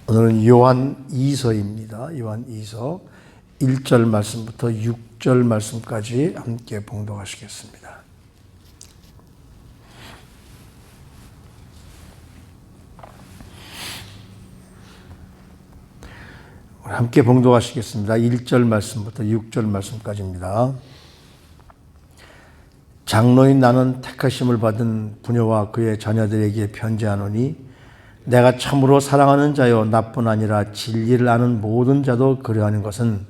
오늘은 요한 2서입니다. 요한 2서 1절 말씀부터 6절 말씀까지 함께 봉독하시겠습니다. 함께 봉독하시겠습니다. 1절 말씀부터 6절 말씀까지입니다. 장로인 나는 택하심을 받은 부녀와 그의 자녀들에게 편지하노니 내가 참으로 사랑하는 자요 나뿐 아니라 진리를 아는 모든 자도 그러하는 것은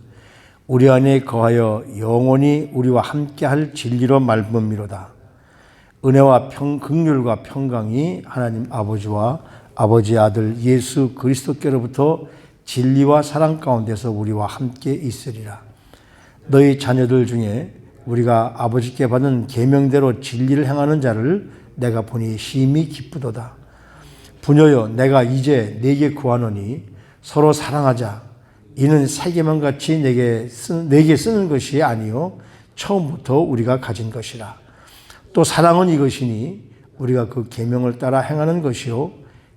우리 안에 거하여 영원히 우리와 함께할 진리로 말미암미로다. 은혜와 긍휼과 평강이 하나님 아버지와 아버지의 아들 예수 그리스도께로부터 진리와 사랑 가운데서 우리와 함께 있으리라. 너희 자녀들 중에 우리가 아버지께 받은 계명대로 진리를 행하는 자를 내가 보니 심히 기쁘도다. 부녀여, 내가 이제 네게 구하노니 서로 사랑하자. 이는 새 계명같이 내게 쓰는 것이 아니요 처음부터 우리가 가진 것이라. 또 사랑은 이것이니 우리가 그 계명을 따라 행하는 것이요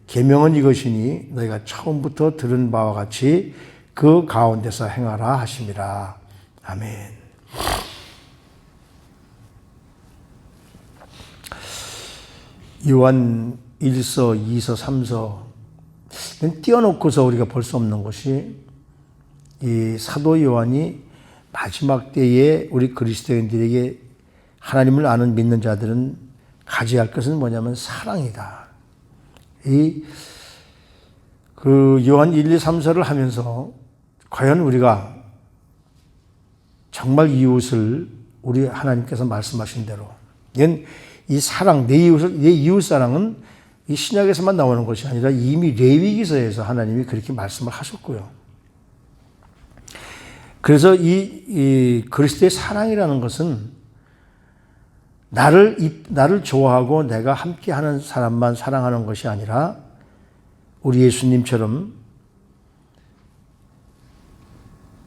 계명은 이것이니 너희가 처음부터 들은 바와 같이 그 가운데서 행하라 하심이라. 아멘. 요한 1서, 2서, 3서 띄워놓고서 우리가 볼 수 없는 것이 이 사도 요한이 마지막 때에 우리 그리스도인들에게 하나님을 아는 믿는 자들은 가져야 할 것은 뭐냐면 사랑이다. 그 요한 1, 2, 3서를 하면서 과연 우리가 정말 이웃을 우리 하나님께서 말씀하신 대로 이 사랑, 내 이웃 사랑은 이 신약에서만 나오는 것이 아니라 이미 레위기서에서 하나님이 그렇게 말씀을 하셨고요. 그래서 이 그리스도의 사랑이라는 것은 나를 좋아하고 내가 함께하는 사람만 사랑하는 것이 아니라 우리 예수님처럼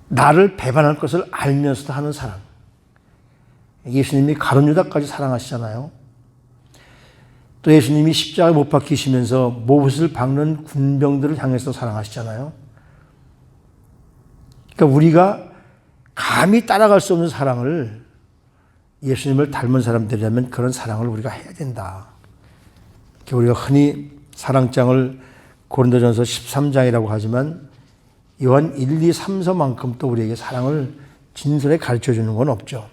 나를 배반할 것을 알면서도 하는 사랑. 예수님이 가룟 유다까지 사랑하시잖아요. 또 예수님이 십자가에 못 박히시면서 못을 박는 군병들을 향해서 사랑하시잖아요. 그러니까 우리가 감히 따라갈 수 없는 사랑을 예수님을 닮은 사람들이라면 그런 사랑을 우리가 해야 된다. 우리가 흔히 사랑장을 고린도전서 13장이라고 하지만 요한 1, 2, 3서만큼 또 우리에게 사랑을 진솔하게 가르쳐 주는 건 없죠.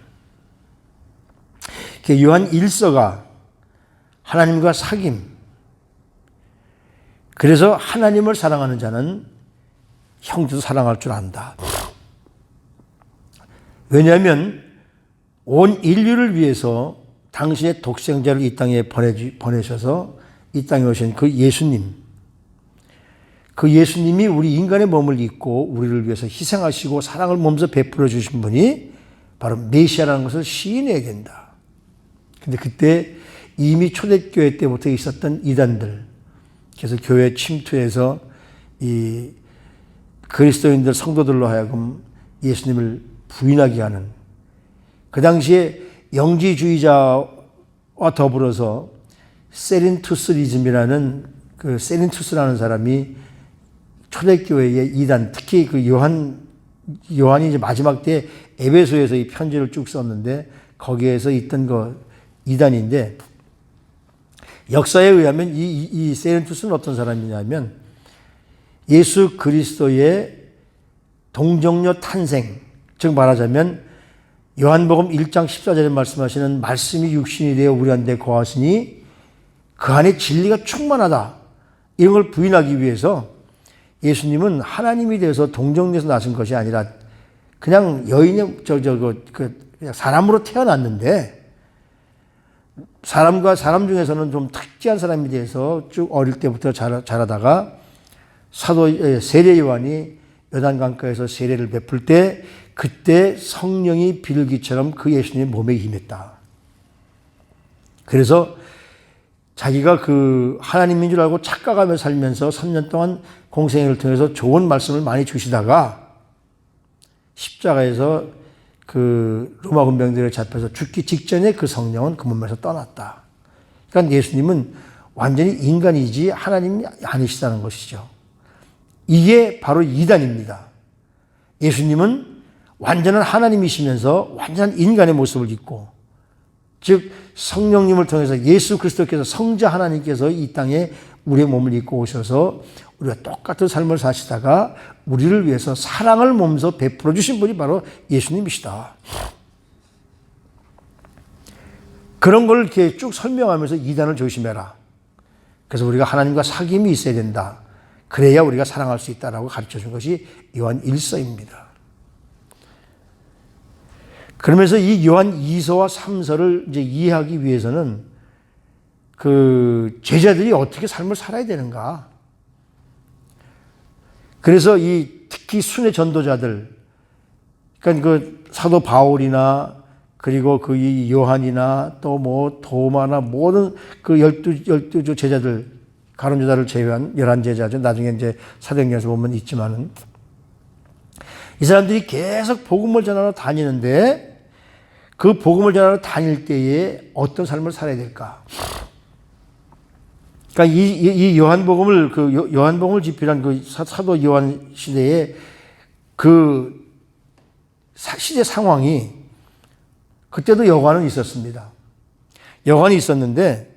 요한 1서가 하나님과 사귐. 그래서 하나님을 사랑하는 자는 형제도 사랑할 줄 안다. 왜냐하면 온 인류를 위해서 당신의 독생자를 이 땅에 보내셔서 이 땅에 오신 그 예수님. 그 예수님이 우리 인간의 몸을 입고 우리를 위해서 희생하시고 사랑을 몸소 베풀어 주신 분이 바로 메시아라는 것을 시인해야 된다. 근데 그때 이미 초대교회 때부터 있었던 이단들, 그래서 교회 침투해서 이 그리스도인들 성도들로 하여금 예수님을 부인하게 하는, 그 당시에 영지주의자와 더불어서 세린투스리즘이라는 그 세린투스라는 사람이 초대교회의 이단, 특히 그 요한이 이제 마지막 때 에베소에서 이 편지를 쭉 썼는데 거기에서 있던 그 이단인데, 역사에 의하면 이 세렌투스는 어떤 사람이냐면 예수 그리스도의 동정녀 탄생, 즉 말하자면 요한복음 1장 14절에 말씀하시는 말씀이 육신이 되어 우리 안에 거하시니 그 안에 진리가 충만하다, 이런 걸 부인하기 위해서 예수님은 하나님이 되어서 동정녀에서 나신 것이 아니라 그냥 여인의 그냥 사람으로 태어났는데, 사람 중에서는 좀 특이한 사람이 돼서 쭉 어릴 때부터 자라다가 세례 요한이 요단강가에서 세례를 베풀 때 그때 성령이 비둘기처럼 그 예수님의 몸에 임했다. 그래서 자기가 그 하나님인 줄 알고 착각하며 살면서 3년 동안 공생애를 통해서 좋은 말씀을 많이 주시다가 십자가에서 그 로마 군병들에 잡혀서 죽기 직전에 그 성령은 그 몸에서 떠났다. 그러니까 예수님은 완전히 인간이지 하나님이 아니시다는 것이죠. 이게 바로 이단입니다. 예수님은 완전한 하나님이시면서 완전한 인간의 모습을 입고, 즉 성령님을 통해서 예수 그리스도께서 성자 하나님께서 이 땅에 우리의 몸을 입고 오셔서 우리가 똑같은 삶을 사시다가 우리를 위해서 사랑을 몸소 베풀어 주신 분이 바로 예수님이시다. 그런 걸 이렇게 쭉 설명하면서 이단을 조심해라. 그래서 우리가 하나님과 사귐이 있어야 된다. 그래야 우리가 사랑할 수 있다라고 가르쳐 준 것이 요한 1서입니다. 그러면서 이 요한 2서와 3서를 이제 이해하기 위해서는 그 제자들이 어떻게 삶을 살아야 되는가. 그래서 이 특히 순회 전도자들, 그러니까 그 사도 바울이나 그리고 그 이 요한이나 또 뭐 도마나 모든 그 열두 제자들, 가룟 유다를 제외한 11제자죠. 나중에 이제 사도행전에서 보면 있지만은 이 사람들이 계속 복음을 전하러 다니는데 그 복음을 전하러 다닐 때에 어떤 삶을 살아야 될까? 그러니까 이 요한복음을 그 요한복음을 집필한 그 사도 요한 시대에 그 시대 상황이 그때도 여관은 있었습니다. 여관이 있었는데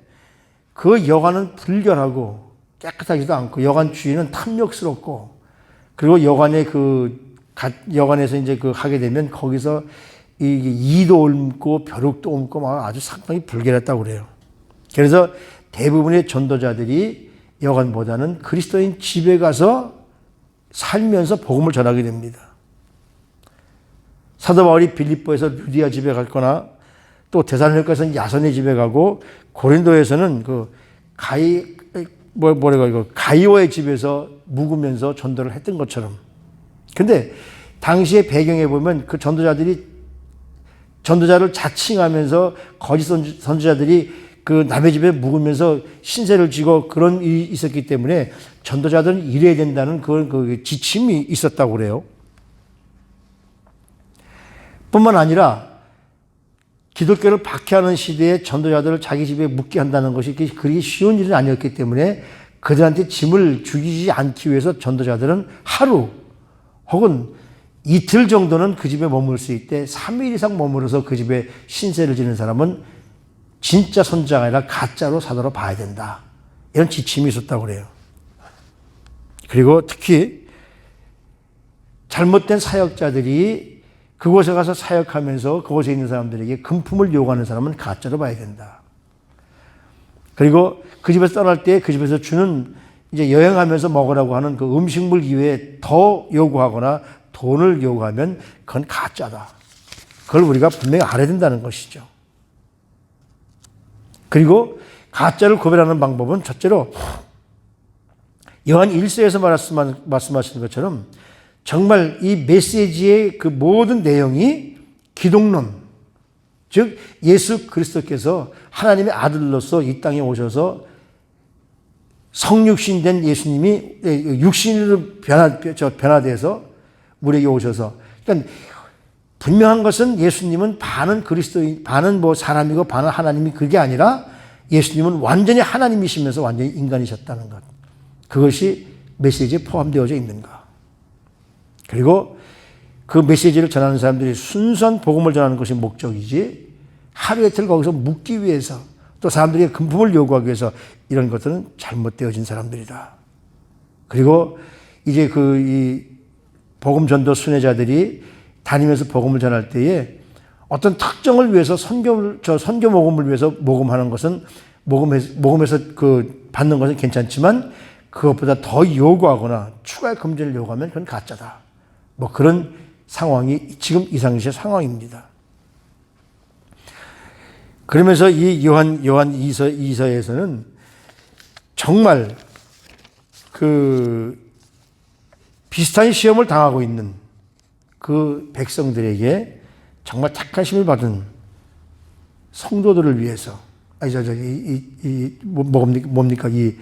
그 여관은 불결하고 깨끗하지도 않고 여관 주인은 탐욕스럽고 그리고 여관에서 이제 그 하게 되면 거기서 이도 옮고 벼룩도 옮고 막 아주 상당히 불결했다고 그래요. 그래서 대부분의 전도자들이 여관보다는 그리스도인 집에 가서 살면서 복음을 전하게 됩니다. 사도 바울이 빌립보에서 루디아 집에 갔거나 또 데살로니가에서는 야손의 집에 가고 고린도에서는 그 가이오의 집에서 묵으면서 전도를 했던 것처럼. 근데 당시의 배경에 보면 그 전도자를 자칭하면서 거짓 선지자들이 그 남의 집에 묵으면서 신세를 지고 그런 일이 있었기 때문에 전도자들은 이래야 된다는 그 지침이 있었다고 그래요. 뿐만 아니라 기독교를 박해하는 시대에 전도자들을 자기 집에 묵게 한다는 것이 그리 쉬운 일은 아니었기 때문에 그들한테 짐을 죽이지 않기 위해서 전도자들은 하루 혹은 이틀 정도는 그 집에 머물 수 있대 3일 이상 머물러서 그 집에 신세를 지는 사람은 진짜 선지자가 아니라 가짜로 사도로 봐야 된다. 이런 지침이 있었다고 그래요. 그리고 특히 잘못된 사역자들이 그곳에 가서 사역하면서 그곳에 있는 사람들에게 금품을 요구하는 사람은 가짜로 봐야 된다. 그리고 그 집에서 떠날 때 그 집에서 주는 이제 여행하면서 먹으라고 하는 그 음식물 이외에 더 요구하거나 돈을 요구하면 그건 가짜다. 그걸 우리가 분명히 알아야 된다는 것이죠. 그리고 가짜를 구별하는 방법은 첫째로 요한 1서에서 말씀하신 것처럼 정말 이 메시지의 그 모든 내용이 기독론, 즉 예수 그리스도께서 하나님의 아들로서 이 땅에 오셔서 성육신된 예수님이 육신으로 변화돼서 우리에게 오셔서, 그러니까 분명한 것은 예수님은 반은 그리스도인, 반은 뭐 사람이고 반은 하나님이 그게 아니라 예수님은 완전히 하나님이시면서 완전히 인간이셨다는 것. 그것이 메시지에 포함되어져 있는 것. 그리고 그 메시지를 전하는 사람들이 순수한 복음을 전하는 것이 목적이지 하루 이틀 거기서 묵기 위해서 또 사람들에게 금품을 요구하기 위해서 이런 것들은 잘못되어진 사람들이다. 그리고 이제 이 복음 전도 순회자들이 다니면서 복음을 전할 때에 어떤 특정을 위해서 선교 모금을 위해서 모금하는 것은 모금에서 그 받는 것은 괜찮지만 그것보다 더 요구하거나 추가 금전을 요구하면 그건 가짜다. 뭐 그런 상황이 지금 이 당시의 상황입니다. 그러면서 이 요한 2서에서는 정말 그 비슷한 시험을 당하고 있는 그 백성들에게 정말 택하심을 받은 성도들을 위해서, 뭡니까? 이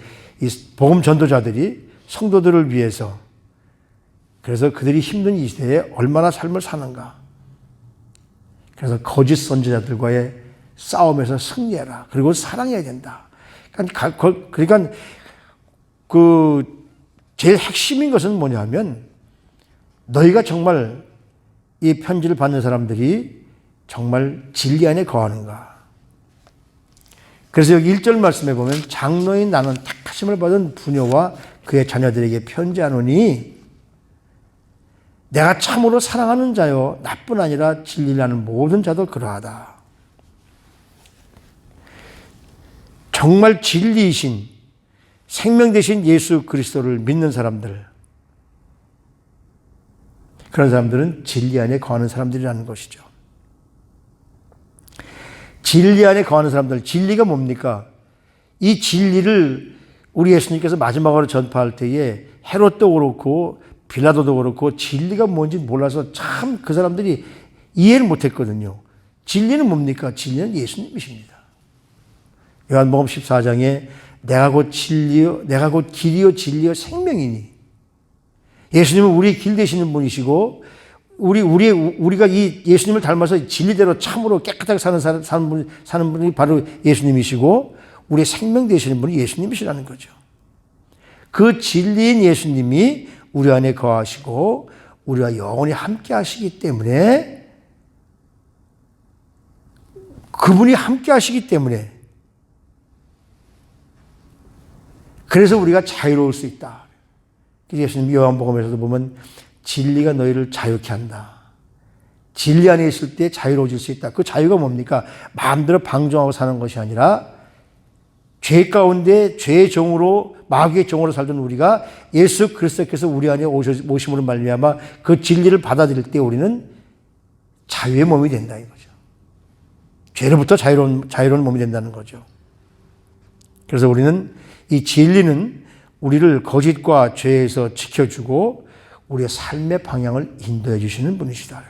복음 전도자들이 성도들을 위해서, 그래서 그들이 힘든 이 시대에 얼마나 삶을 사는가. 그래서 거짓 선지자들과의 싸움에서 승리해라. 그리고 사랑해야 된다. 그러니까 그 제일 핵심인 것은 뭐냐면 너희가 정말 이 편지를 받는 사람들이 정말 진리 안에 거하는가. 그래서 여기 1절 말씀에 보면 장로인 나는 택하심을 받은 부녀와 그의 자녀들에게 편지하노니 내가 참으로 사랑하는 자요 나뿐 아니라 진리를 아는 모든 자도 그러하다. 정말 진리이신 생명 되신 예수 그리스도를 믿는 사람들, 그런 사람들은 진리 안에 거하는 사람들이라는 것이죠. 진리 안에 거하는 사람들, 진리가 뭡니까? 이 진리를 우리 예수님께서 마지막으로 전파할 때에 헤롯도 그렇고 빌라도도 그렇고 진리가 뭔지 몰라서 참 그 사람들이 이해를 못했거든요. 진리는 뭡니까? 진리는 예수님이십니다. 요한복음 14장에 내가 곧 진리요, 내가 곧 길이요 진리요 생명이니. 예수님은 우리의 길 되시는 분이시고 우리가 이 예수님을 닮아서 진리대로 참으로 깨끗하게 사는 분이 바로 예수님이시고 우리의 생명 되시는 분이 예수님이시라는 거죠. 그 진리인 예수님이 우리 안에 거하시고 우리와 영원히 함께 하시기 때문에 그분이 함께 하시기 때문에 그래서 우리가 자유로울 수 있다. 예수님 요한복음에서도 보면 진리가 너희를 자유케 한다. 진리 안에 있을 때 자유로워질 수 있다. 그 자유가 뭡니까? 마음대로 방종하고 사는 것이 아니라 죄 가운데 죄의 종으로 마귀의 종으로 살던 우리가 예수 그리스도께서 우리 안에 오심으로 말미암아 그 진리를 받아들일 때 우리는 자유의 몸이 된다 이거죠. 죄로부터 자유로운 몸이 된다는 거죠. 그래서 우리는 이 진리는 우리를 거짓과 죄에서 지켜주고 우리의 삶의 방향을 인도해 주시는 분이시다.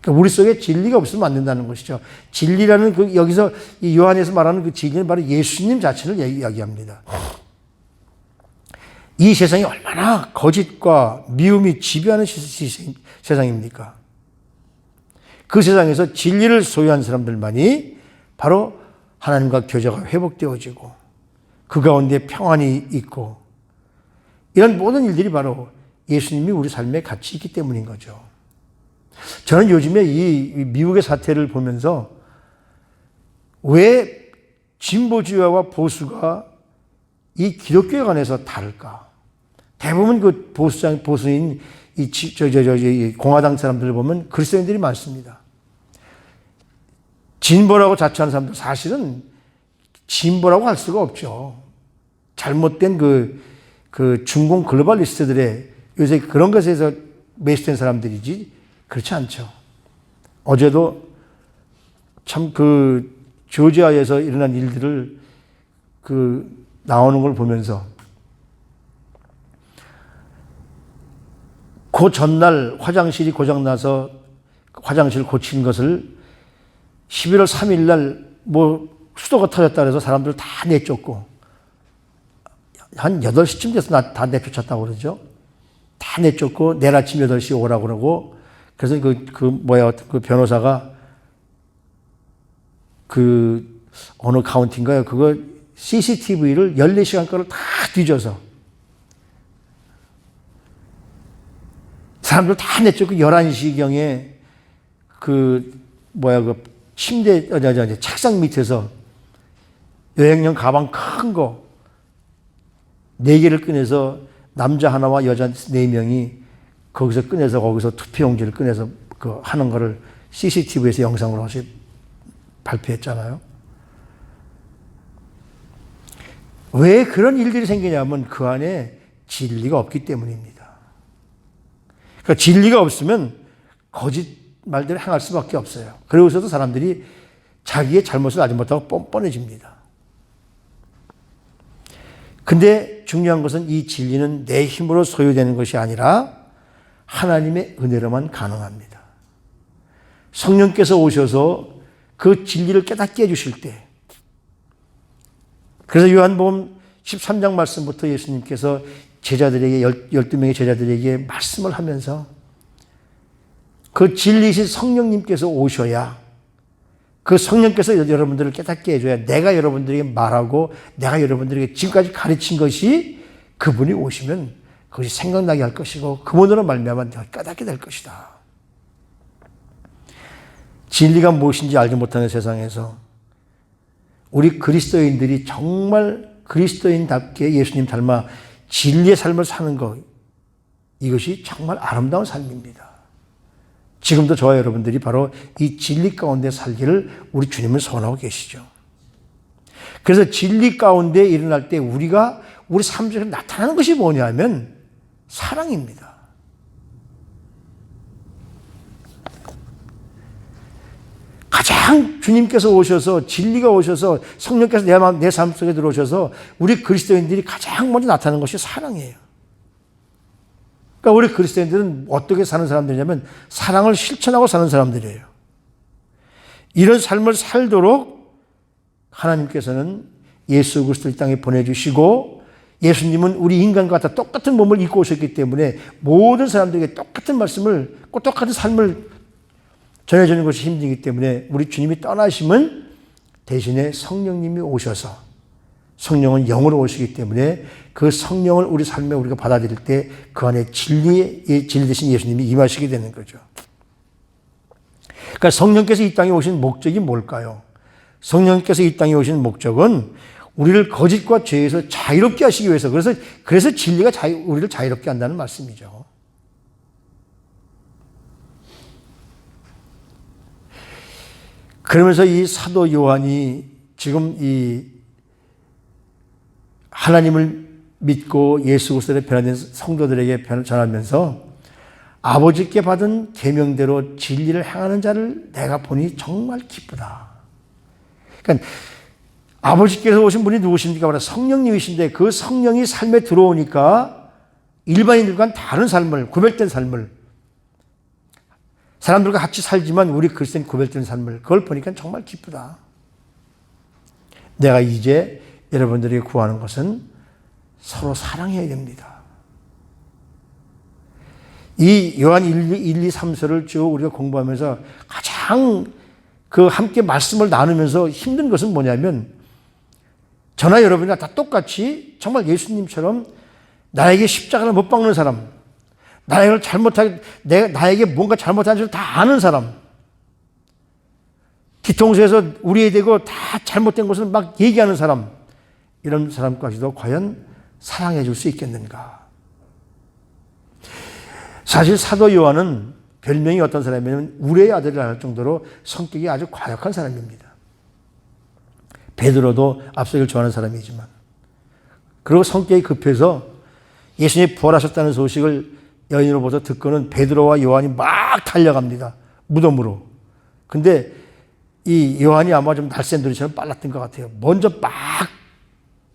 그러니까 우리 속에 진리가 없으면 안 된다는 것이죠. 진리라는 여기서 이 요한에서 말하는 그 진리는 바로 예수님 자체를 이야기합니다. 이 세상이 얼마나 거짓과 미움이 지배하는 세상입니까? 그 세상에서 진리를 소유한 사람들만이 바로 하나님과 교제가 회복되어지고 그 가운데 평안이 있고 이런 모든 일들이 바로 예수님이 우리 삶에 같이 있기 때문인 거죠. 저는 요즘에 이 미국의 사태를 보면서 왜 진보주의와 보수가 이 기독교에 관해서 다를까? 대부분 그 보수인 이 공화당 사람들을 보면 그리스도인들이 많습니다. 진보라고 자처하는 사람들 사실은 진보라고 할 수가 없죠. 잘못된 그 중공 글로벌리스트들의 요새 그런 것에서 매수된 사람들이지 그렇지 않죠. 어제도 참 그 조지아에서 일어난 일들을 나오는 걸 보면서 그 전날 화장실이 고장나서 화장실 고친 것을 11월 3일 날 수도가 터졌다 그래서 사람들 다 내쫓고 한 8시쯤 돼서 다 내쫓았다고 그러죠. 다 내쫓고 내일 아침 8시에 오라고 그러고 그래서 그 변호사가 어느 카운티인가요? 그거 CCTV를 14시간 거를 다 뒤져서 사람들 다 내쫓고 11시경에 침대, 책상 밑에서 여행용 가방 큰 거 4개를 꺼내서 남자 하나와 여자 4명이 거기서 투표용지를 꺼내서 하는 거를 CCTV에서 영상으로 발표했잖아요. 왜 그런 일들이 생기냐면 그 안에 진리가 없기 때문입니다. 그러니까 진리가 없으면 거짓 말대로 행할 수밖에 없어요. 그러고서도 사람들이 자기의 잘못을 알지 못하고 뻔뻔해집니다. 근데 중요한 것은 이 진리는 내 힘으로 소유되는 것이 아니라 하나님의 은혜로만 가능합니다. 성령께서 오셔서 그 진리를 깨닫게 해주실 때, 그래서 요한복음 13장 말씀부터 예수님께서 제자들에게 12명의 제자들에게 말씀을 하면서 그 진리이신 성령님께서 오셔야 그 성령께서 여러분들을 깨닫게 해줘야 내가 여러분들에게 말하고 내가 여러분들에게 지금까지 가르친 것이 그분이 오시면 그것이 생각나게 할 것이고 그분으로 말미암아 내가 깨닫게 될 것이다. 진리가 무엇인지 알지 못하는 세상에서 우리 그리스도인들이 정말 그리스도인답게 예수님 닮아 진리의 삶을 사는 것, 이것이 정말 아름다운 삶입니다. 지금도 저와 여러분들이 바로 이 진리 가운데 살기를 우리 주님은 소원하고 계시죠. 그래서 진리 가운데 일어날 때 우리가 우리 삶 속에 나타나는 것이 뭐냐면 사랑입니다. 가장 주님께서 오셔서 진리가 오셔서 성령께서 내 삶 속에 들어오셔서 우리 그리스도인들이 가장 먼저 나타나는 것이 사랑이에요. 그러니까 우리 그리스도인들은 어떻게 사는 사람들이냐면 사랑을 실천하고 사는 사람들이에요. 이런 삶을 살도록 하나님께서는 예수 그리스도를 이 땅에 보내주시고 예수님은 우리 인간과 다 똑같은 몸을 입고 오셨기 때문에 모든 사람들에게 똑같은 말씀을, 똑같은 삶을 전해주는 것이 힘들기 때문에 우리 주님이 떠나심은 대신에 성령님이 오셔서 성령은 영으로 오시기 때문에 그 성령을 우리 삶에 우리가 받아들일 때 그 안에 진리 대신 예수님이 임하시게 되는 거죠. 그러니까 성령께서 이 땅에 오신 목적이 뭘까요? 성령께서 이 땅에 오신 목적은 우리를 거짓과 죄에서 자유롭게 하시기 위해서, 그래서 진리가 우리를 자유롭게 한다는 말씀이죠. 그러면서 이 사도 요한이 지금 이 하나님을 믿고 예수 그리스도에 변화된 성도들에게 전하면서 아버지께 받은 계명대로 진리를 행하는 자를 내가 보니 정말 기쁘다. 그러니까 아버지께서 오신 분이 누구십니까? 성령님이신데 그 성령이 삶에 들어오니까 일반인들과는 다른 삶을, 구별된 삶을, 사람들과 같이 살지만 우리 그리스도인 구별된 삶을, 그걸 보니까 정말 기쁘다. 내가 이제 여러분들에게 구하는 것은 서로 사랑해야 됩니다. 이 요한 1, 2, 3서를 쭉 우리가 공부하면서 가장 함께 말씀을 나누면서 힘든 것은 뭐냐면 저나 여러분이나 다 똑같이 정말 예수님처럼 나에게 십자가를 못 박는 사람, 나에게 뭔가 잘못한 줄 다 아는 사람, 뒤통수에서 우리에 대고 다 잘못된 것을 막 얘기하는 사람, 이런 사람까지도 과연 사랑해 줄 수 있겠는가? 사실 사도 요한은 별명이 어떤 사람이냐면 우레의 아들이라 할 정도로 성격이 아주 과격한 사람입니다. 베드로도 앞서기를 좋아하는 사람이지만, 그리고 성격이 급해서 예수님이 부활하셨다는 소식을 여인으로부터 듣고는 베드로와 요한이 막 달려갑니다. 무덤으로. 근데 이 요한이 아마 좀 날쌘 돌이처럼 빨랐던 것 같아요. 먼저 막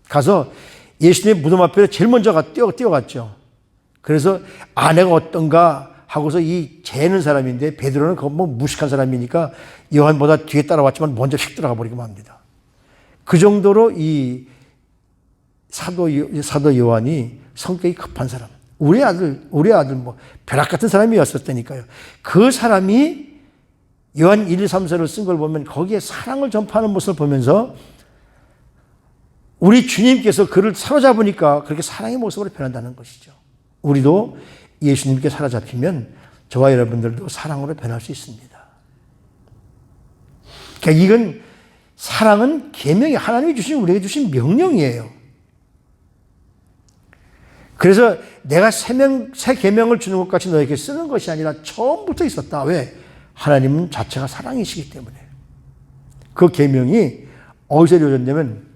가서 예수님의 무덤 앞에 제일 먼저 뛰어갔죠. 그래서 아내가 어떤가 하고서 이 재는 사람인데 베드로는 뭐 무식한 사람이니까 요한보다 뒤에 따라왔지만 먼저 휙 들어가 버리기만 합니다. 그 정도로 이 사도 요한이 성격이 급한 사람. 우리 아들 뭐 벼락 같은 사람이었었다니까요. 그 사람이 요한 1, 2, 3서를 쓴 걸 보면 거기에 사랑을 전파하는 모습을 보면서 우리 주님께서 그를 사로잡으니까 그렇게 사랑의 모습으로 변한다는 것이죠. 우리도 예수님께 사로잡히면 저와 여러분들도 사랑으로 변할 수 있습니다. 그러니까 이건 사랑은 계명이 하나님이 우리에게 주신 명령이에요. 그래서 내가 새 계명을 주는 것 같이 너에게 쓰는 것이 아니라 처음부터 있었다. 왜? 하나님은 자체가 사랑이시기 때문에. 그 계명이 어디서 이루어졌냐면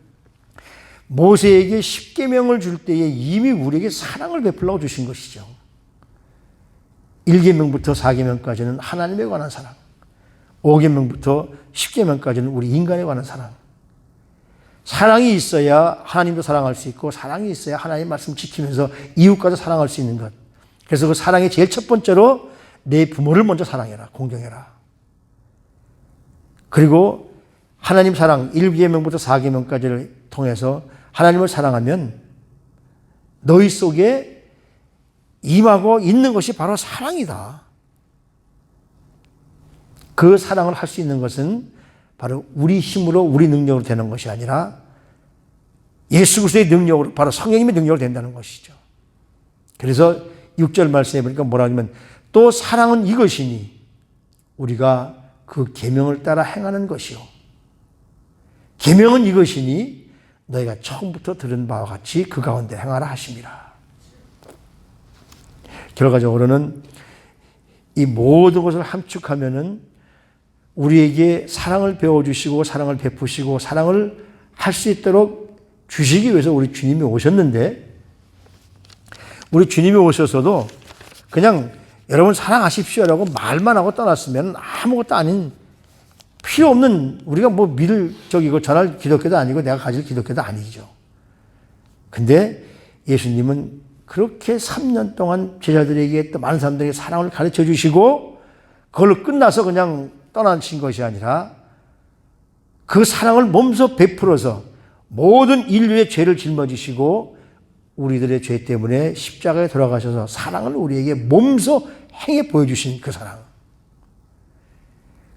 모세에게 10계명을 줄 때에 이미 우리에게 사랑을 베풀라고 주신 것이죠. 1계명부터 4계명까지는 하나님에 관한 사랑, 5계명부터 10계명까지는 우리 인간에 관한 사랑. 사랑이 있어야 하나님도 사랑할 수 있고 사랑이 있어야 하나님의 말씀 지키면서 이웃과도 사랑할 수 있는 것. 그래서 그 사랑의 제일 첫 번째로 내 부모를 먼저 사랑해라, 공경해라. 그리고 하나님 사랑 1계명부터 4계명까지를 통해서 하나님을 사랑하면 너희 속에 임하고 있는 것이 바로 사랑이다. 그 사랑을 할 수 있는 것은 바로 우리 힘으로 우리 능력으로 되는 것이 아니라 예수 그리스도의 능력으로, 바로 성령님의 능력으로 된다는 것이죠. 그래서 6절 말씀해 보니까 뭐라 하냐면 또 사랑은 이것이니 우리가 그 계명을 따라 행하는 것이요. 계명은 이것이니 너희가 처음부터 들은 바와 같이 그 가운데 행하라 하심이라. 결과적으로는 이 모든 것을 함축하면은 우리에게 사랑을 배워주시고 사랑을 베푸시고 사랑을 할 수 있도록 주시기 위해서 우리 주님이 오셨는데, 우리 주님이 오셔서도 그냥 여러분 사랑하십시오라고 말만 하고 떠났으면 아무것도 아닌 필요 없는, 우리가 뭐 믿을 적이고 전할 기독교도 아니고 내가 가질 기독교도 아니죠. 근데 예수님은 그렇게 3년 동안 제자들에게 또 많은 사람들에게 사랑을 가르쳐 주시고 그걸로 끝나서 그냥 떠나신 것이 아니라 그 사랑을 몸소 베풀어서 모든 인류의 죄를 짊어지시고 우리들의 죄 때문에 십자가에 돌아가셔서 사랑을 우리에게 몸소 행해 보여주신 그 사랑.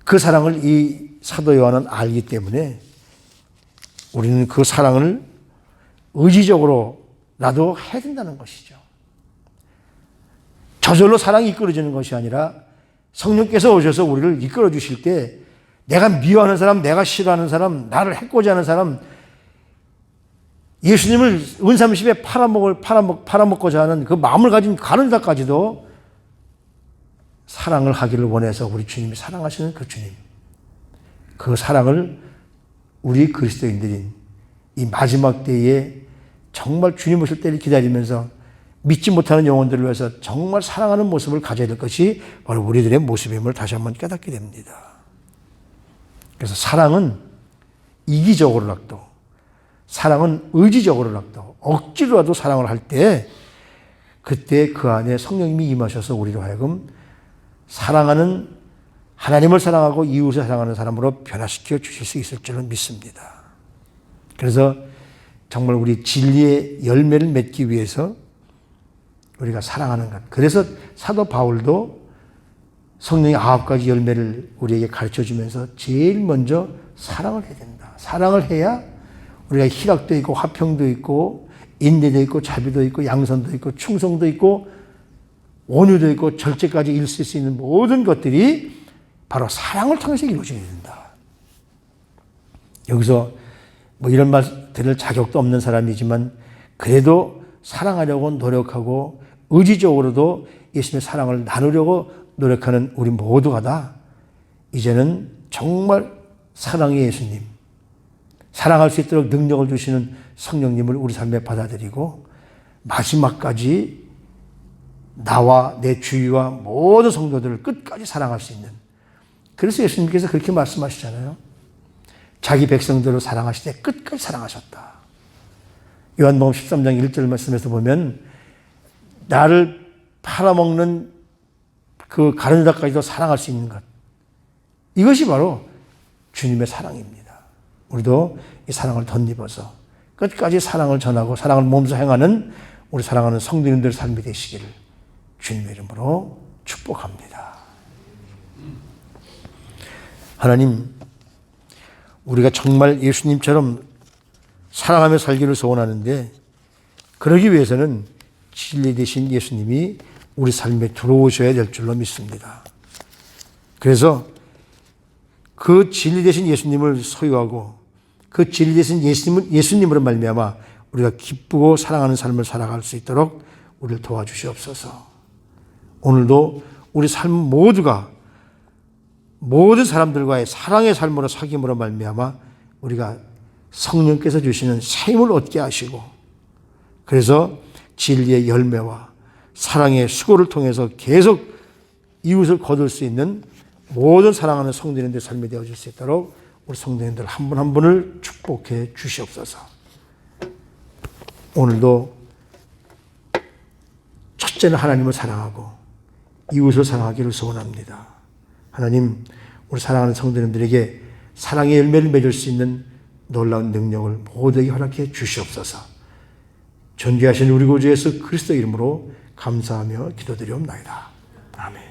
그 사랑을 이 사도 요한은 알기 때문에 우리는 그 사랑을 의지적으로라도 해야 된다는 것이죠. 저절로 사랑이 이끌어지는 것이 아니라 성령께서 오셔서 우리를 이끌어 주실 때 내가 미워하는 사람, 내가 싫어하는 사람, 나를 해코지 하는 사람, 예수님을 은삼십에 팔아먹고자 하는 그 마음을 가진 가룟자까지도 사랑을 하기를 원해서 우리 주님이 사랑하시는 그 주님, 그 사랑을 우리 그리스도인들인 이 마지막 때에 정말 주님 오실 때를 기다리면서 믿지 못하는 영혼들을 위해서 정말 사랑하는 모습을 가져야 될 것이 바로 우리들의 모습임을 다시 한번 깨닫게 됩니다. 그래서 사랑은 이기적으로라도, 사랑은 의지적으로라도, 억지로라도 사랑을 할 때 그때 그 안에 성령님이 임하셔서 우리로 하여금 사랑하는, 하나님을 사랑하고 이웃을 사랑하는 사람으로 변화시켜 주실 수 있을 줄은 믿습니다. 그래서 정말 우리 진리의 열매를 맺기 위해서 우리가 사랑하는 것. 그래서 사도 바울도 성령의 9가지 열매를 우리에게 가르쳐주면서 제일 먼저 사랑을 해야 된다. 사랑을 해야 우리가 희락도 있고 화평도 있고 인내도 있고 자비도 있고 양선도 있고 충성도 있고 온유도 있고 절제까지 이룰 수 있는 모든 것들이 바로 사랑을 통해서 이루어져야 된다. 여기서 뭐 이런 말 들을 자격도 없는 사람이지만 그래도 사랑하려고 노력하고 의지적으로도 예수님의 사랑을 나누려고 노력하는 우리 모두가 다 이제는 정말 사랑의 예수님, 사랑할 수 있도록 능력을 주시는 성령님을 우리 삶에 받아들이고 마지막까지 나와 내 주위와 모든 성도들을 끝까지 사랑할 수 있는, 그래서 예수님께서 그렇게 말씀하시잖아요. 자기 백성들을 사랑하실 때 끝까지 사랑하셨다. 요한복음 13장 1절 말씀에서 보면 나를 팔아먹는 그 가룟유다까지도 사랑할 수 있는 것, 이것이 바로 주님의 사랑입니다. 우리도 이 사랑을 덧입어서 끝까지 사랑을 전하고 사랑을 몸소 행하는 우리 사랑하는 성도님들의 삶이 되시기를 주님의 이름으로 축복합니다. 하나님, 우리가 정말 예수님처럼 사랑하며 살기를 소원하는데 그러기 위해서는 진리 되신 예수님이 우리 삶에 들어오셔야 될 줄로 믿습니다. 그래서 그 진리 되신 예수님을 소유하고 그 진리 되신 예수님으로 말미암아 우리가 기쁘고 사랑하는 삶을 살아갈 수 있도록 우리를 도와주시옵소서. 오늘도 우리 삶 모두가 모든 사람들과의 사랑의 삶으로 사귐으로 말미암아 우리가 성령께서 주시는 새 힘을 얻게 하시고, 그래서 진리의 열매와 사랑의 수고를 통해서 계속 이웃을 거둘 수 있는 모든 사랑하는 성도님들의 삶이 되어질 수 있도록 우리 성도님들 한 분 한 분을 축복해 주시옵소서. 오늘도 첫째는 하나님을 사랑하고 이웃을 사랑하기를 소원합니다. 하나님, 우리 사랑하는 성도님들에게 사랑의 열매를 맺을 수 있는 놀라운 능력을 모두에게 허락해 주시옵소서. 존귀하신 우리 구주 예수 그리스도 이름으로 감사하며 기도드리옵나이다. 아멘.